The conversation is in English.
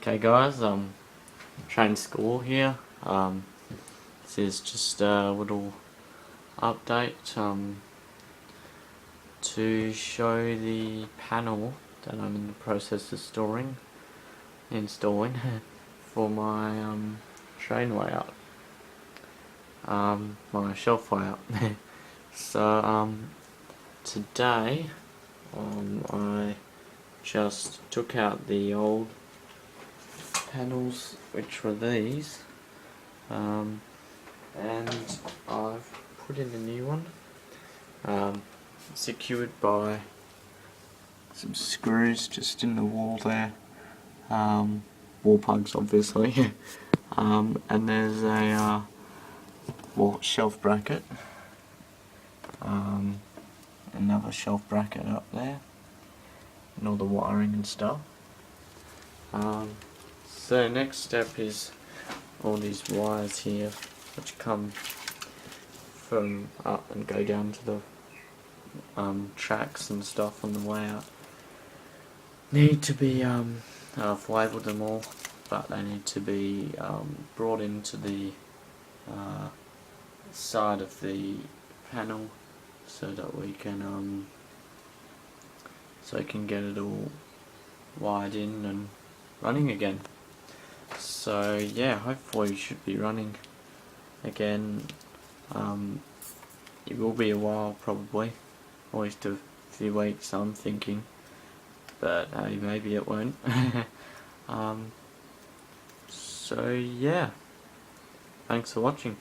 Okay guys, train school here. This is just a little update to show the panel that I'm in the process of installing for my train layout, my shelf layout. So today I just took out the old panels, which were these, and I've put in a new one, secured by some screws just in the wall there, wall plugs obviously, and there's a shelf bracket, another shelf bracket up there, and all the wiring and stuff. So next step is all these wires here, which come from up and go down to the tracks and stuff on the way out. Need to be, I've labelled them all, but they need to be brought into the side of the panel so that we can get it all wired in and running again. So yeah, hopefully it should be running again. It will be a while probably, at least a few weeks I'm thinking, but hey, maybe it won't. So yeah, thanks for watching.